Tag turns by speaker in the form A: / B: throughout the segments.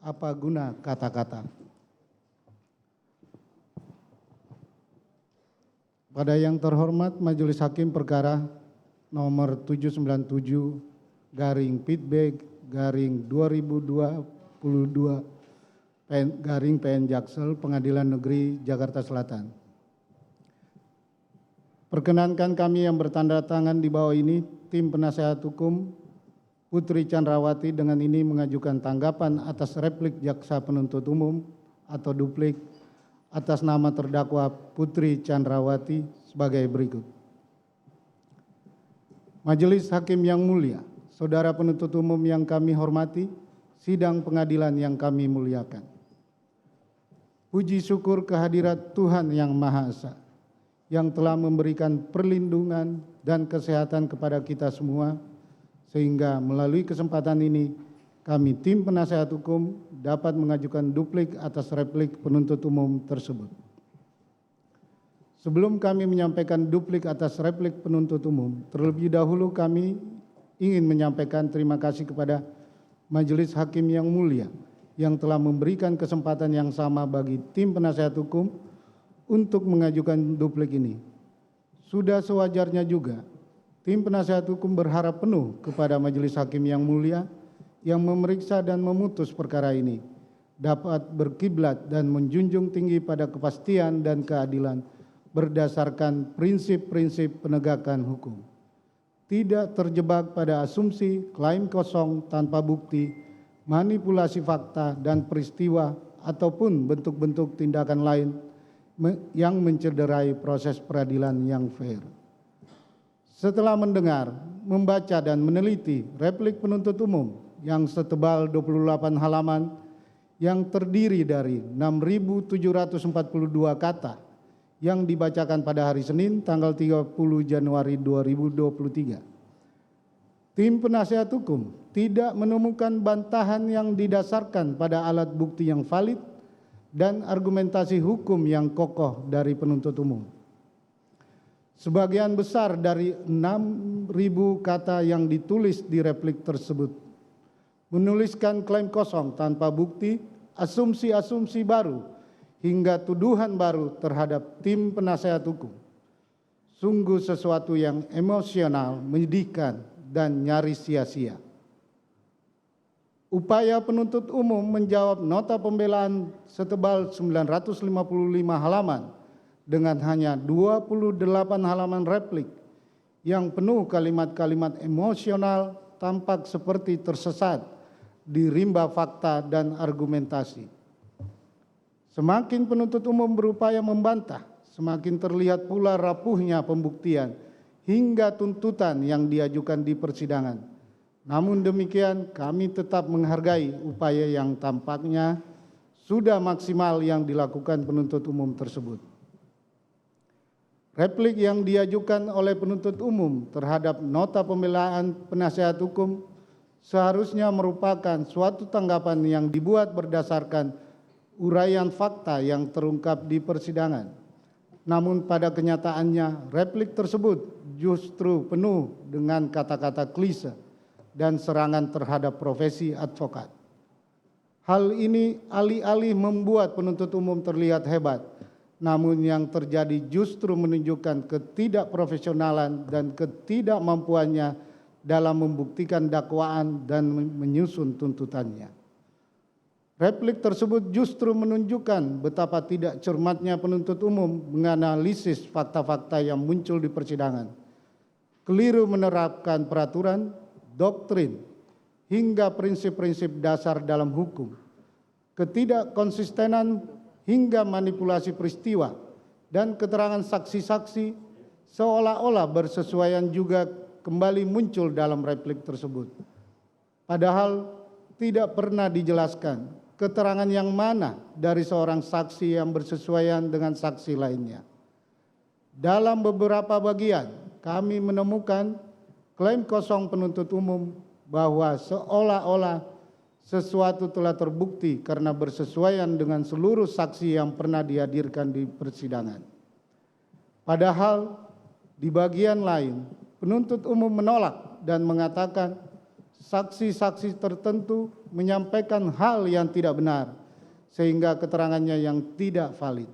A: Apa guna kata-kata? Pada yang terhormat Majelis Hakim Perkara nomor 797/Feedback/2022 PN Jaksel Pengadilan Negeri Jakarta Selatan. Perkenankan kami yang bertanda tangan di bawah ini, tim penasehat hukum Putri Chandrawati dengan ini mengajukan tanggapan atas replik jaksa penuntut umum atau duplik atas nama terdakwa Putri Chandrawati sebagai berikut. Majelis Hakim yang mulia, saudara penuntut umum yang kami hormati, sidang pengadilan yang kami muliakan. Puji syukur kehadirat Tuhan Yang Maha Esa yang telah memberikan perlindungan dan kesehatan kepada kita semua, sehingga melalui kesempatan ini kami tim penasehat hukum dapat mengajukan duplik atas replik penuntut umum tersebut. Sebelum kami menyampaikan duplik atas replik penuntut umum, terlebih dahulu kami ingin menyampaikan terima kasih kepada Majelis Hakim yang mulia yang telah memberikan kesempatan yang sama bagi tim penasehat hukum untuk mengajukan duplik ini. Sudah sewajarnya juga tim penasehat hukum berharap penuh kepada Majelis Hakim yang mulia yang memeriksa dan memutus perkara ini dapat berkiblat dan menjunjung tinggi pada kepastian dan keadilan berdasarkan prinsip-prinsip penegakan hukum. Tidak terjebak pada asumsi, klaim kosong tanpa bukti, manipulasi fakta dan peristiwa ataupun bentuk-bentuk tindakan lain yang mencederai proses peradilan yang fair. Setelah mendengar, membaca dan meneliti replik penuntut umum yang setebal 28 halaman yang terdiri dari 6.742 kata yang dibacakan pada hari Senin tanggal 30 Januari 2023. Tim penasehat hukum tidak menemukan bantahan yang didasarkan pada alat bukti yang valid dan argumentasi hukum yang kokoh dari penuntut umum. Sebagian besar dari 6.000 kata yang ditulis di replik tersebut menuliskan klaim kosong tanpa bukti, asumsi-asumsi baru, hingga tuduhan baru terhadap tim penasehat hukum. Sungguh sesuatu yang emosional, menyedihkan, dan nyaris sia-sia. Upaya penuntut umum menjawab nota pembelaan setebal 955 halaman dengan hanya 28 halaman replik yang penuh kalimat-kalimat emosional tampak seperti tersesat di rimba fakta dan argumentasi. Semakin penuntut umum berupaya membantah, semakin terlihat pula rapuhnya pembuktian hingga tuntutan yang diajukan di persidangan. Namun demikian, kami tetap menghargai upaya yang tampaknya sudah maksimal yang dilakukan penuntut umum tersebut. Replik yang diajukan oleh penuntut umum terhadap nota pembelaan penasehat hukum seharusnya merupakan suatu tanggapan yang dibuat berdasarkan uraian fakta yang terungkap di persidangan. Namun pada kenyataannya replik tersebut justru penuh dengan kata-kata klise dan serangan terhadap profesi advokat. Hal ini alih-alih membuat penuntut umum terlihat hebat, namun yang terjadi justru menunjukkan ketidakprofesionalan dan ketidakmampuannya dalam membuktikan dakwaan dan menyusun tuntutannya. Replik tersebut justru menunjukkan betapa tidak cermatnya penuntut umum menganalisis fakta-fakta yang muncul di persidangan. Keliru menerapkan peraturan, doktrin, hingga prinsip-prinsip dasar dalam hukum. Ketidakkonsistenan hingga manipulasi peristiwa dan keterangan saksi-saksi seolah-olah bersesuaian juga kembali muncul dalam replik tersebut. Padahal tidak pernah dijelaskan keterangan yang mana dari seorang saksi yang bersesuaian dengan saksi lainnya. Dalam beberapa bagian, kami menemukan klaim kosong penuntut umum bahwa seolah-olah sesuatu telah terbukti karena bersesuaian dengan seluruh saksi yang pernah dihadirkan di persidangan. Padahal di bagian lain, penuntut umum menolak dan mengatakan saksi-saksi tertentu menyampaikan hal yang tidak benar sehingga keterangannya yang tidak valid.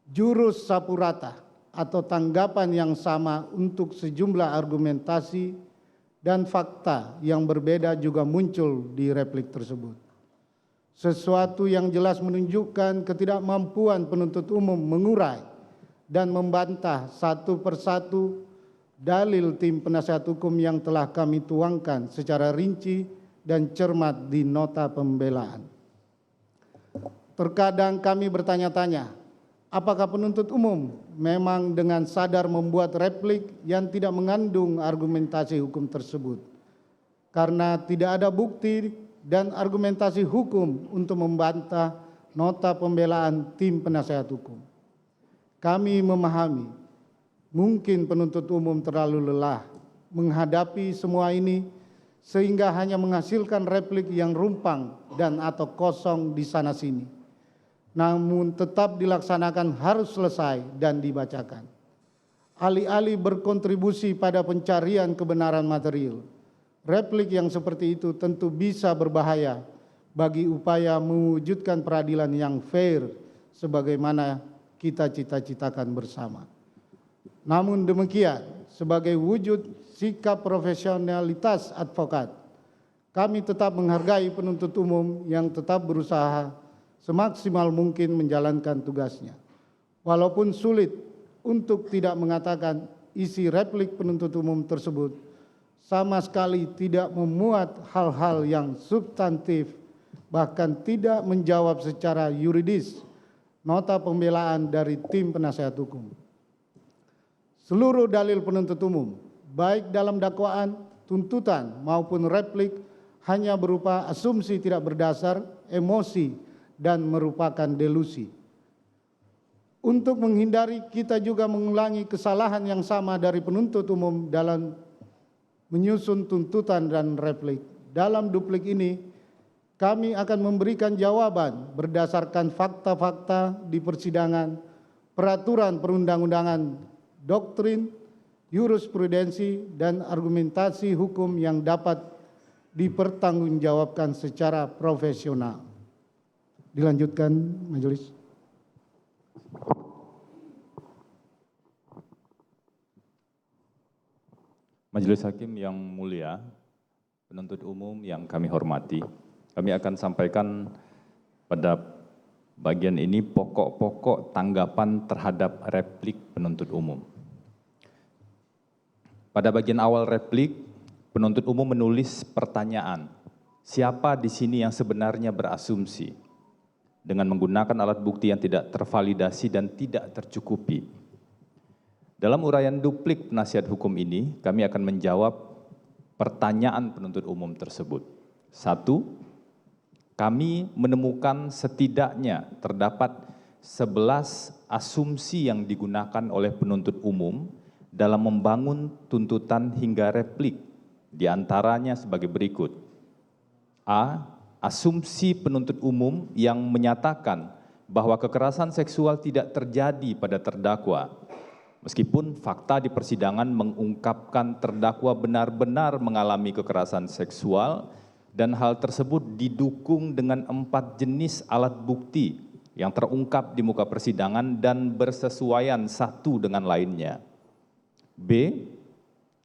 A: Jurus sapu rata atau tanggapan yang sama untuk sejumlah argumentasi dan fakta yang berbeda juga muncul di replik tersebut. Sesuatu yang jelas menunjukkan ketidakmampuan penuntut umum mengurai dan membantah satu persatu dalil tim penasihat hukum yang telah kami tuangkan secara rinci dan cermat di nota pembelaan. Terkadang kami bertanya-tanya, apakah penuntut umum memang dengan sadar membuat replik yang tidak mengandung argumentasi hukum tersebut karena tidak ada bukti dan argumentasi hukum untuk membantah nota pembelaan tim penasihat hukum. Kami memahami mungkin penuntut umum terlalu lelah menghadapi semua ini sehingga hanya menghasilkan replik yang rumpang dan atau kosong di sana-sini. Namun tetap dilaksanakan harus selesai dan dibacakan. Alih-alih berkontribusi pada pencarian kebenaran material, replik yang seperti itu tentu bisa berbahaya bagi upaya mewujudkan peradilan yang fair sebagaimana kita cita-citakan bersama. Namun demikian, sebagai wujud sikap profesionalitas advokat, kami tetap menghargai penuntut umum yang tetap berusaha semaksimal mungkin menjalankan tugasnya. Walaupun sulit untuk tidak mengatakan isi replik penuntut umum tersebut sama sekali tidak memuat hal-hal yang substantif, bahkan tidak menjawab secara yuridis nota pembelaan dari tim penasihat hukum. Seluruh dalil penuntut umum, baik dalam dakwaan, tuntutan maupun replik, hanya berupa asumsi tidak berdasar, emosi, dan merupakan delusi. Untuk menghindari kita juga mengulangi kesalahan yang sama dari penuntut umum dalam menyusun tuntutan dan replik. Dalam duplik ini, kami akan memberikan jawaban berdasarkan fakta-fakta di persidangan, peraturan perundang-undangan, doktrin, jurisprudensi, dan argumentasi hukum yang dapat dipertanggungjawabkan secara profesional. Dilanjutkan, majelis.
B: Majelis Hakim yang mulia, penuntut umum yang kami hormati, kami akan sampaikan pada bagian ini pokok-pokok tanggapan terhadap replik penuntut umum. Pada bagian awal replik, penuntut umum menulis pertanyaan, siapa di sini yang sebenarnya berasumsi dengan menggunakan alat bukti yang tidak tervalidasi dan tidak tercukupi. Dalam uraian duplik penasihat hukum ini, kami akan menjawab pertanyaan penuntut umum tersebut. 1, kami menemukan setidaknya terdapat 11 asumsi yang digunakan oleh penuntut umum dalam membangun tuntutan hingga replik, di antaranya sebagai berikut. A. Asumsi penuntut umum yang menyatakan bahwa kekerasan seksual tidak terjadi pada terdakwa, meskipun fakta di persidangan mengungkapkan terdakwa benar-benar mengalami kekerasan seksual dan hal tersebut didukung dengan 4 jenis alat bukti yang terungkap di muka persidangan dan bersesuaian satu dengan lainnya. B.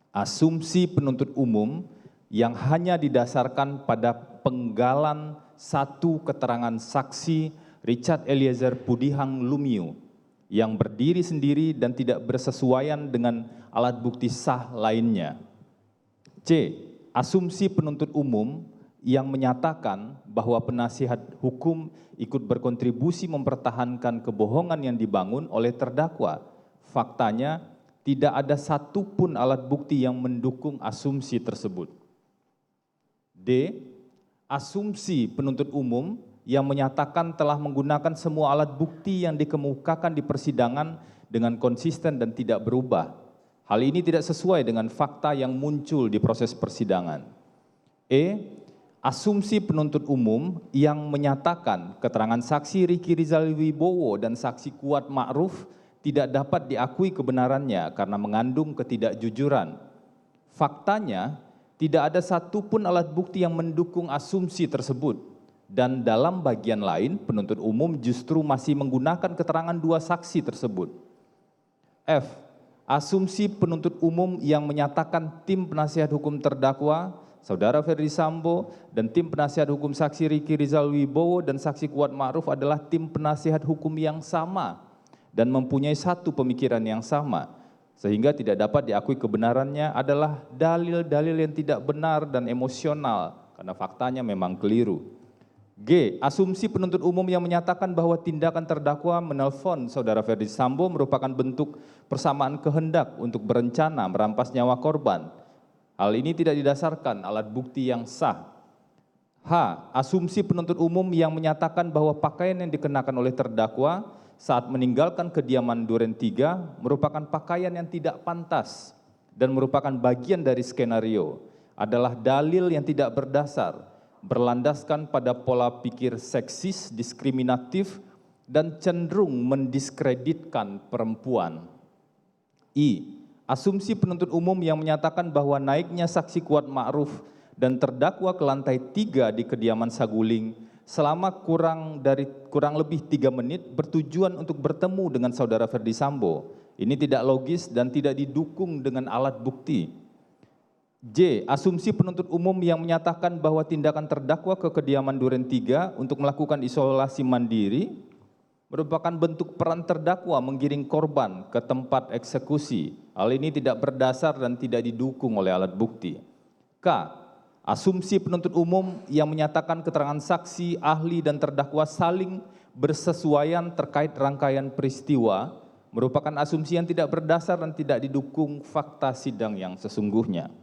B: Asumsi penuntut umum yang hanya didasarkan pada penggalan satu keterangan saksi Richard Eliezer Pudihang Lumiu yang berdiri sendiri dan tidak bersesuaian dengan alat bukti sah lainnya. C. Asumsi penuntut umum yang menyatakan bahwa penasihat hukum ikut berkontribusi mempertahankan kebohongan yang dibangun oleh terdakwa. Faktanya tidak ada satupun alat bukti yang mendukung asumsi tersebut. D. Asumsi penuntut umum yang menyatakan telah menggunakan semua alat bukti yang dikemukakan di persidangan dengan konsisten dan tidak berubah. Hal ini tidak sesuai dengan fakta yang muncul di proses persidangan. E. Asumsi penuntut umum yang menyatakan keterangan saksi Riki Rizal Wibowo dan saksi Kuat Ma'ruf tidak dapat diakui kebenarannya karena mengandung ketidakjujuran. Faktanya, tidak ada satupun alat bukti yang mendukung asumsi tersebut. Dan dalam bagian lain, penuntut umum justru masih menggunakan keterangan dua saksi tersebut. F. Asumsi penuntut umum yang menyatakan tim penasihat hukum terdakwa, Saudara Ferdi Sambo, dan tim penasihat hukum saksi Riki Rizal Wibowo dan saksi Kuat Ma'ruf adalah tim penasihat hukum yang sama dan mempunyai satu pemikiran yang sama, sehingga tidak dapat diakui kebenarannya adalah dalil-dalil yang tidak benar dan emosional, karena faktanya memang keliru. G. Asumsi penuntut umum yang menyatakan bahwa tindakan terdakwa menelpon Saudara Ferdi Sambo merupakan bentuk persamaan kehendak untuk berencana merampas nyawa korban. Hal ini tidak didasarkan alat bukti yang sah. H. Asumsi penuntut umum yang menyatakan bahwa pakaian yang dikenakan oleh terdakwa saat meninggalkan kediaman Duren 3 merupakan pakaian yang tidak pantas dan merupakan bagian dari skenario adalah dalil yang tidak berdasar, berlandaskan pada pola pikir seksis, diskriminatif, dan cenderung mendiskreditkan perempuan. I. Asumsi penuntut umum yang menyatakan bahwa naiknya saksi Kuat Ma'ruf dan terdakwa ke lantai 3 di kediaman Saguling selama kurang lebih 3 menit bertujuan untuk bertemu dengan Saudara Ferdi Sambo. Ini tidak logis dan tidak didukung dengan alat bukti. J. Asumsi penuntut umum yang menyatakan bahwa tindakan terdakwa ke kediaman Duren 3 untuk melakukan isolasi mandiri merupakan bentuk peran terdakwa menggiring korban ke tempat eksekusi. Hal ini tidak berdasar dan tidak didukung oleh alat bukti. K. Asumsi penuntut umum yang menyatakan keterangan saksi, ahli, dan terdakwa saling bersesuaian terkait rangkaian peristiwa merupakan asumsi yang tidak berdasar dan tidak didukung fakta sidang yang sesungguhnya.